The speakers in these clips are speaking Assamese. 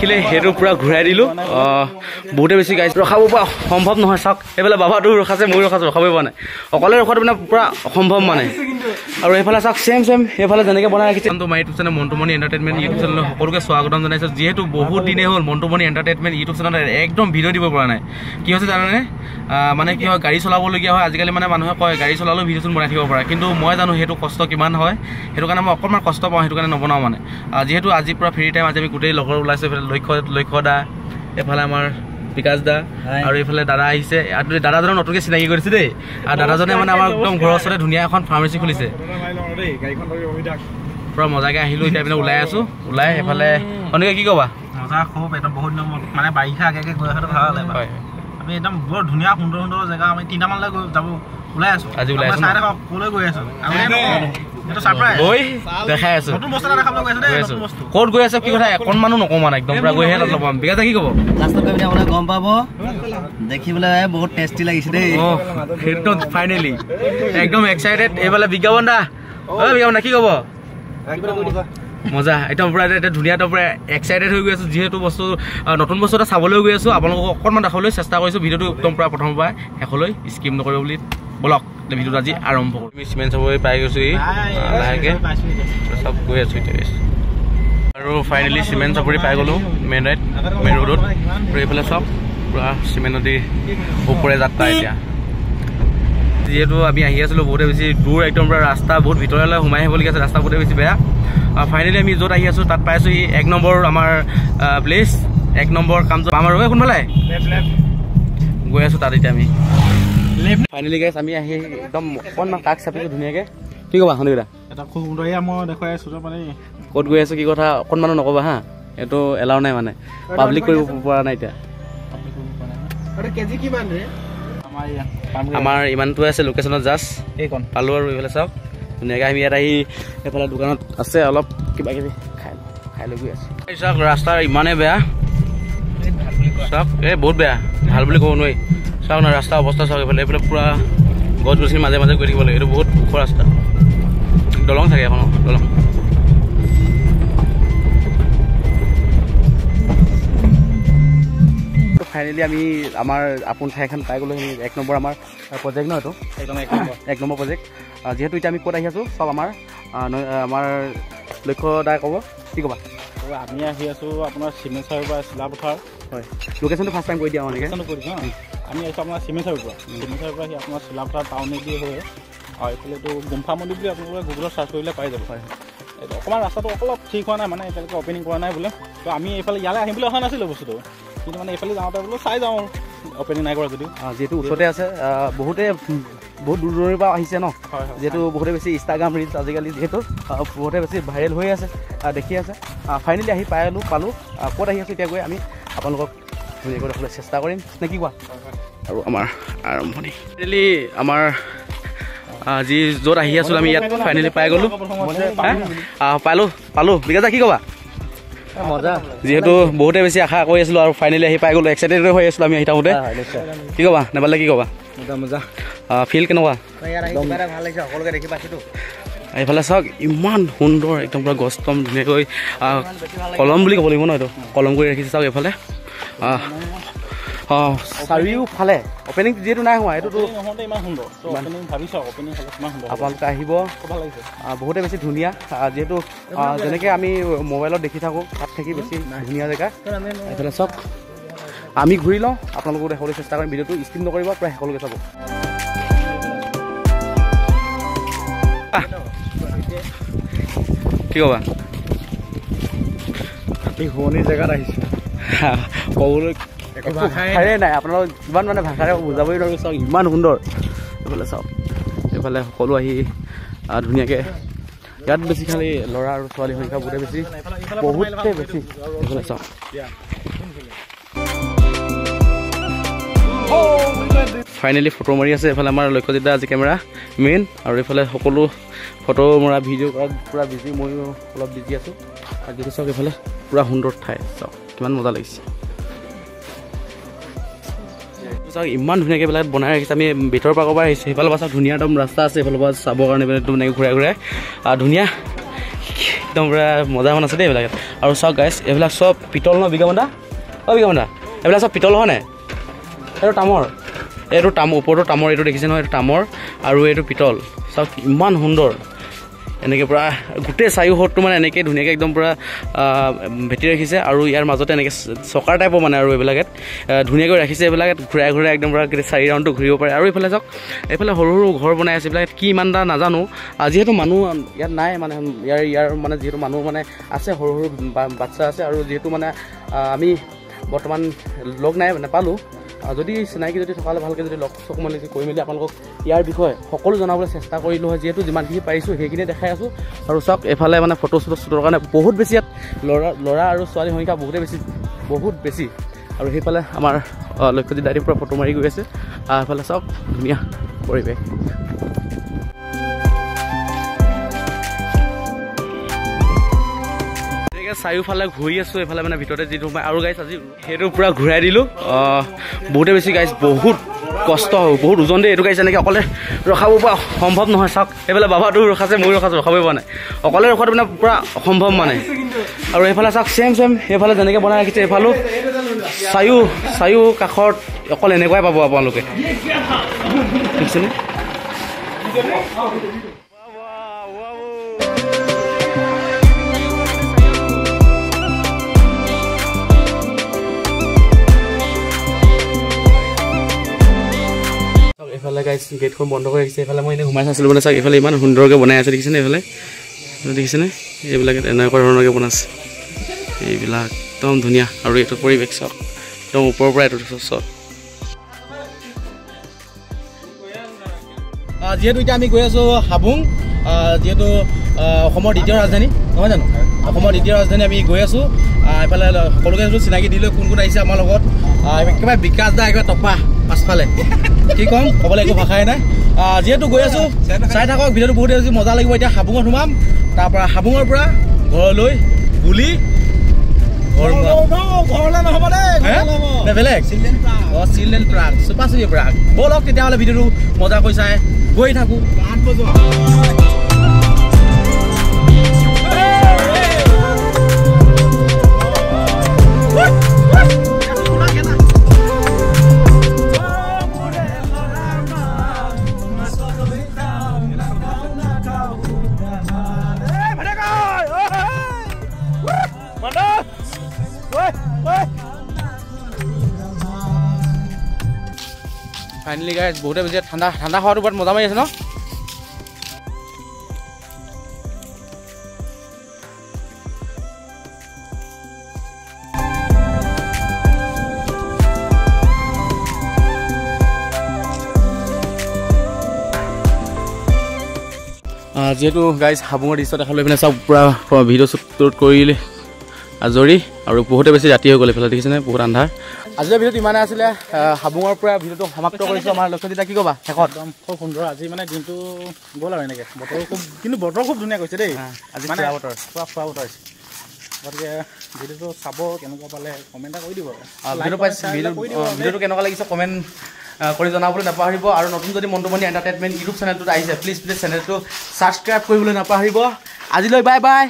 দেখিলে সেইটো পুৰা ঘূৰাই দিলোঁ বহুতে বেছি গাড়ী ৰখাব পৰা সম্ভৱ নহয় চাওক এইফালে বাবাটো ৰখাইছে মই ৰখাইছোঁ ৰখাবই পৰা নাই অকলে ৰখাটো মানে পুৰা অসম্ভৱ মানে আৰু এইফালে চাওক চেম এইফালে যেনেকৈ বনাই ৰাখিছে তোমাৰ YouTube channel Montumoni entertainment YouTube চেনেলত সকলোকে স্বাগতম জনাইছোঁ যিহেতু বহুত দিনেই হ'ল মণ্টুমণি এণ্টাৰটেইনমেণ্ট ইউটিউব চেনেলত একদম ভিডিঅ' দিব পৰা নাই কি হৈছে জানানে মানে কি হয় গাড়ী চলাবলগীয়া হয় আজিকালি মানে মানুহে কয় গাড়ী চলালেও ভিডিঅ' বনাই থাকিব পাৰে কিন্তু মই জানো সেইটো কষ্ট কিমান হয় সেইটো কাৰণে মই অকণমান কষ্ট পাওঁ সেইটো কাৰণে নবনাওঁ মানে যিহেতু আজিৰ পৰা ফ্ৰী টাইম আজি আমি গোটেই লগৰ ওলাইছোঁ এইফালে লক্ষ্য দা এইফালে আমাৰ বিকাশ দা আৰু এইফালে দাদা আহিছে দাদাজনক নতুনকৈ চিনাকি কৰিছে দেই আৰু দাদাজনে মানে আমাৰ একদম ঘৰৰ ওচৰতে ধুনীয়া এখন ফাৰ্মাচী খুলিছে পুৰা মজাকৈ আহিলোঁ এতিয়া পিনে ওলাই আছোঁ ওলাই এইফালে এনেকৈ কি ক'বা মজা খুব একদম বহুত দিনৰ মানে বাৰিষা আগে গৈ অহাটো ভাল হ'লে হয় আমি একদম বৰ ধুনীয়া সুন্দৰ জেগা আমি 3টামানলৈ যাব ওলাই আছোঁ আজি ওলাই আছোঁ ক'লৈ গৈ আছোঁ দেখাই আছোঁ ক'ত গৈ আছে কি কথা অকণমানো নকওঁ মানে একদম পুৰা গৈহে লগ পাম বিকাশে কি ক'ব লাষ্টত গৈ পিনে আপোনাৰ গম পাব দেখিবলৈ বহুত টেষ্টি লাগিছে দেই সেইটো ফাইনেলি একদম এক্সাইটেড এইফালে বিজ্ঞাপন দা বিজ্ঞাপন দা কি ক'ব মজা একদম পুৰা এতিয়া ধুনীয়া একদম পুৰা এক্সাইটেড হৈ গৈ আছোঁ যিহেতু বস্তু নতুন বস্তু এটা চাবলৈ গৈ আছোঁ আপোনালোকক অকণমান দেখাবলৈ চেষ্টা কৰিছোঁ ভিডিঅ'টো একদম পুৰা প্ৰথমৰ পৰা শেষলৈ স্কিপ নকৰিব বুলি বলক ভিডিঅ'টো আজি আৰম্ভ কৰোঁ আমি চিমেণ্ট চাবই পাই গৈছোঁ লাহেকৈ চব গৈ আছোঁ এতিয়া আৰু ফাইনেলি চিমেণ্ট চাপৰি পাই গ'লোঁ মেইন ৰোডত আৰু এইফালে চব পুৰা চিমেণ্ট নদীৰ ওপৰে যাত্ৰা এতিয়া যিহেতু আমি আহি আছিলোঁ বহুতে বেছি দূৰ একদম পুৰা ৰাস্তা বহুত ভিতৰলৈ সোমাই আহিবলগীয়া আছে ৰাস্তা বহুতে বেছি বেয়া ফাইনেলি আমি য'ত আহি আছোঁ তাত পাইছোঁ 1 নম্বৰ আমাৰ প্লেচ 1 নম্বৰ কামটো আমাৰ কোনফালে গৈ আছোঁ তাত এতিয়া আমি ফাইনেলি গাইছ আমি আহি একদম অকণমান কাষ চাপিছোঁ ধুনীয়াকৈ কি ক'বা শুনিবা এটা খুব সুন্দৰ মই দেখুৱাই আছোঁ মানে ক'ত গৈ আছোঁ কি কথা অকণমানো নক'বা হা এইটো এলাও নাই মানে পাব্লিক কৰিব পৰা নাই এতিয়া আমাৰ ইমানটোৱে আছে লোকেশ্যনত জাষ্ট এইকণ পালোঁ আৰু এইফালে চাওক ধুনীয়াকৈ আমি ইয়াত আহি এইফালে দোকানত আছে অলপ কিবা কিবি খাই লৈ গৈ আছোঁ চাওক ৰাস্তা ইমানেই বেয়া চাওক এই বহুত বেয়া ভাল বুলি ক'ব নোৱাৰি চাওক না ৰাস্তাৰ অৱস্থা চাওক এইফালে পুৰা গছ গছনি মাজে মাজে গৈ থাকিব লাগে এইটো বহুত ওখ ৰাস্তা দলং থাকে এখন দলং ফাইনেলি আমি আমাৰ আপোন ঠাইখন পাই গ'লোঁ 1 নম্বৰ আমাৰ প্ৰজেক্ট ন এইটো একদম 1 নম্বৰ প্ৰজেক্ট যিহেতু এতিয়া আমি ক'ত আহি আছোঁ চব আমাৰ লক্ষ্য দাই ক'ব কি ক'বা আমি আহি আছোঁ আপোনাৰ চিমেণ্ট চাৰিৰ পৰা চিলাপথাৰ হয় লোকেশ্যনটো ফাৰ্ষ্ট টাইম কৈ দিয়া মানে আমি আহিছোঁ আপোনাৰ চিমেণ্ট চাৰিৰ পৰা আহি আপোনাৰ চিলাপথাৰ টাউনেদি হৈ আৰু এইফালেতো গুম্ফা মন্দিৰ বুলি আপোনালোকে গুগলত চাৰ্চ কৰিলে পাই যাব হয় অকণমান ৰাস্তাটো অলপ ঠিক হোৱা নাই মানে এতিয়ালৈকে অপেনিং কৰা নাই বোলে তো আমি এইফালে ইয়ালৈ আহিম বুলি অহা নাছিলোঁ বস্তুটো কিন্তু মানে এইফালে যাওঁতে বোলো চাই যাওঁ অপেনিং নাই কৰা যদিও যিহেতু ওচৰতে আছে বহুতে বহুত দূৰ দূৰৰ পৰা আহিছে ন যিহেতু বহুতে বেছি ইনষ্টাগ্ৰাম ৰিলছ আজিকালি যিহেতু বহুতে বেছি ভাইৰেল হৈ আছে দেখি আছে ফাইনেলি আহি পালোঁ ক'ত আহি আছোঁ এতিয়া গৈ আমি আপোনালোকক ধুনীয়াকৈ দেখাবলৈ চেষ্টা কৰিম নে কি কোৱা আৰু আমাৰ আৰম্ভণি ফাইনেলি আমাৰ যি য'ত আহি আছিলোঁ আমি ইয়াত ফাইনেলি পাই গ'লোঁ পালোঁ বিকাশ কি ক'বা মজা যিহেতু বহুতে বেছি আশা কৰি আছিলোঁ আৰু ফাইনেলি আহি পাই গ'লোঁ এক্সাইটেড হৈ আছিলোঁ আমি আহি থাকোঁতে কি ক'বা নেপালে কি ক'বা মজা ফিল কেনেকুৱা ভাল লাগিছে সকলোকে দেখি পাইছোঁতো এইফালে চাওক ইমান সুন্দৰ একদম পুৰা গছতম ধুনীয়াকৈ কলম বুলি ক'ব লাগিব ন এইটো কলম কৰি ৰাখিছে চাওক এইফালে চাৰিওফালে অপেনিং যিহেতু নাই হোৱা এইটোতো আপোনালোকে আহিব বহুতে বেছি ধুনীয়া যিহেতু যেনেকৈ আমি মোবাইলত দেখি থাকোঁ তাত থাকি বেছি ধুনীয়া জেগা এইফালে চাওক আমি ঘূৰি লওঁ আপোনালোকক দেখাবলৈ চেষ্টা কৰিম ভিডিঅ'টো স্কিপ নকৰিব প্ৰায় সকলোকে চাব কি ক'বা শুৱনি জেগাত আহিছোঁ ক'বলৈ ভাষাৰে নাই আপোনালোক কিমান মানে ভাষাৰে বুজাবই নোৱাৰোঁ চাওক ইমান সুন্দৰ এইফালে চাওক এইফালে সকলো আহি ধুনীয়াকৈ ইয়াত বেছি খালি ল'ৰা আৰু ছোৱালীৰ সংখ্যা বহুতে বেছি এইফালে চাওক ফাইনেলি ফটো মাৰি আছে এইফালে আমাৰ লক্ষ্যজিৎ দা আজি কেমেৰা মেইন আৰু এইফালে সকলো ফটো মৰা ভিডিঅ' কৰাত পূৰা বিজি ময়ো অলপ বিজি আছোঁ আৰু যিটো চাওক এইফালে পূৰা সুন্দৰ ঠাই চাওক কিমান মজা লাগিছে চাওক ইমান ধুনীয়াকৈ এইবিলাক বনাই ৰাখিছে আমি ভিতৰৰ পৰা ক'ব আহিছোঁ সেইফালৰ পৰা চাওক ধুনীয়া একদম ৰাস্তা আছে সেইফালৰ পৰা চাবৰ কাৰণে ধুনীয়াকৈ ঘূৰাই ধুনীয়া একদম পুৰা মজা মান আছে দেই এইবিলাক আৰু চাওক গাইছ এইবিলাক চব পিতল ন বিগামন্দা বিগামন্দা এইবিলাক চব পিতল হয় নাই এইটো তামৰ ওপৰতো তামৰ এইটো দেখিছে নহয় এইটো তামৰ আৰু এইটো পিতল চাওক ইমান সুন্দৰ এনেকৈ পূৰা গোটেই চাৰিওহৰটো মানে এনেকৈ ধুনীয়াকৈ একদম পূৰা ভেটি ৰাখিছে আৰু ইয়াৰ মাজতে এনেকৈ চকাৰ টাইপৰ মানে আৰু এইবিলাকত ধুনীয়াকৈ ৰাখিছে এইবিলাকত ঘূৰাই ঘূৰাই একদম পূৰা চাৰি ৰাউণ্ডটো ঘূৰিব পাৰে আৰু এইফালে চাওক এইফালে সৰু সৰু ঘৰ বনাই আছে এইবিলাক কি ইমান এটা নাজানো যিহেতু মানুহ ইয়াত নাই মানে ইয়াৰ মানে যিহেতু মানুহ মানে আছে সৰু সৰু বাচ্ছা আছে আৰু যিহেতু মানে আমি বৰ্তমান লগ নাই নাপালোঁ যদি চিনাকি যদি থকা হ'লে ভালকৈ যদি লগ চক মানে কৰি মেলি আপোনালোকক ইয়াৰ বিষয়ে সকলো জনাবলৈ চেষ্টা কৰিলোঁ হয় যিহেতু যিমানখিনি পাৰিছোঁ সেইখিনিয়ে দেখাই আছোঁ আৰু চাওক এইফালে মানে ফটো চটোৰ কাৰণে বহুত বেছি ইয়াত ল'ৰা আৰু ছোৱালীৰ সংখ্যা বহুত বেছি আৰু সেইফালে আমাৰ লক্ষ্যজিৎ দাইৰ পৰা ফটো মাৰি গৈ আছে এইফালে চাওক ধুনীয়া পৰিৱেশ চাৰিওফালে ঘূৰি আছোঁ এইফালে মানে ভিতৰতে যিটো সোমাই আৰু গাইছ আজি সেইটো পূৰা ঘূৰাই দিলোঁ বহুতে বেছি গাইছ বহুত কষ্ট হয় বহুত ওজন দেই এইটো গাইছ এনেকৈ অকলে ৰখাব পৰা সম্ভৱ নহয় চাওক এইফালে বাবাটো ৰখাইছে ময়ো ৰখাইছোঁ ৰখাবই পৰা নাই অকলে ৰখাটো মানে পূৰা অসম্ভৱ মানে আৰু এইফালে চাওক চেম এইফালে যেনেকৈ বনাই ৰাখিছে এইফালেও চাৰিও কাষত অকল এনেকুৱাই পাব আপোনালোকে দেখিছেনে এইফালে গাইছ গেটখন বন্ধ কৰি ৰাখিছে এইফালে মই এনেই সোমাই চাইছিলোঁ মানে চাওক এইফালে ইমান সুন্দৰকৈ বনাই আছে দেখিছেনে এইফালে দেখিছেনে এইবিলাক এনেকুৱা ধৰণৰকৈ বনাইছে এইবিলাক একদম ধুনীয়া আৰু এইটো পৰিৱেশ চাওক একদম ওপৰৰ পৰা এইটো চাওক যিহেতু এতিয়া আমি গৈ আছোঁ হাবুং যিহেতু অসমৰ দ্বিতীয় ৰাজধানী নহয় জানো অসমৰ দ্বিতীয় ৰাজধানী আমি গৈ আছোঁ এইফালে সকলোকে চিনাকি দিলোঁ কোন আহিছে আমাৰ লগত একেবাৰে বিকাশ দা একেবাৰে টপা পাছফালে কি ক'ম ক'বলৈ একো ভাষাই নাই যিহেতু গৈ আছোঁ চাই থাকক ভিডিঅ'টো বহুত বেছি মজা লাগিব এতিয়া হাবুঙত সোমাম তাৰপৰা হাবুঙৰ পৰা ঘৰলৈ বুলি বেলেগ চিলড্ৰেন পাৰ্ক চুপাচুপি পাৰ্ক ব'লক তেতিয়াহ'লে ভিডিঅ'টো মজা কৰি চাই গৈ থাকোঁ ফাইনেলি গাইছ বহুতে বেছি ঠাণ্ডা হোৱাটো বহুত মজা মাৰি আছে ন যিহেতু গাইছ হাবুঙৰ দৃশ্য দেখালৈ পিনে চাওক পূৰা ভিডিঅ' শ্বুট কৰিলে আজৰি আৰু বহুতে বেছি ৰাতি হৈ গ'ল এইফালে দেখিছেনে বহুত আন্ধাৰ আজিৰ ভিডিঅ'টো ইমানে আছিলে হাবুঙৰ পৰা ভিডিঅ'টো সমাপ্ত কৰিছোঁ আমাৰ লক্ষ্যজিৎ কি ক'বা শেষত একদম খুব সুন্দৰ আজি মানে দিনটো গ'ল আৰু এনেকৈ বতৰ খুব ধুনীয়া কৈছে দেই আজি মানে খোৱা বতৰ হৈছে গতিকে ভিডিঅ'টো চাব কেনেকুৱা পালে কমেণ্ট এটা কৰি দিব ভিডিঅ'টো কেনেকুৱা লাগিছে কমেণ্ট কৰি জনাবলৈ নাপাহৰিব আৰু নতুন যদি মন্টুমণি এণ্টাৰটেইনমেণ্ট ইউটিউব চেনেলটোত আহিছে প্লিজ চেনেলটো ছাবস্ক্ৰাইব কৰিবলৈ নাপাহৰিব আজিলৈ বাই বাই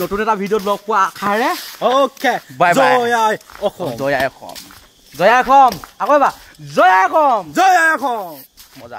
নতুন এটা ভিডিঅ'ত লগ পোৱা আশাৰে অ'কে বাই বাই জয় আই অসম আকৌ এবাৰ জয় আই অসম মজা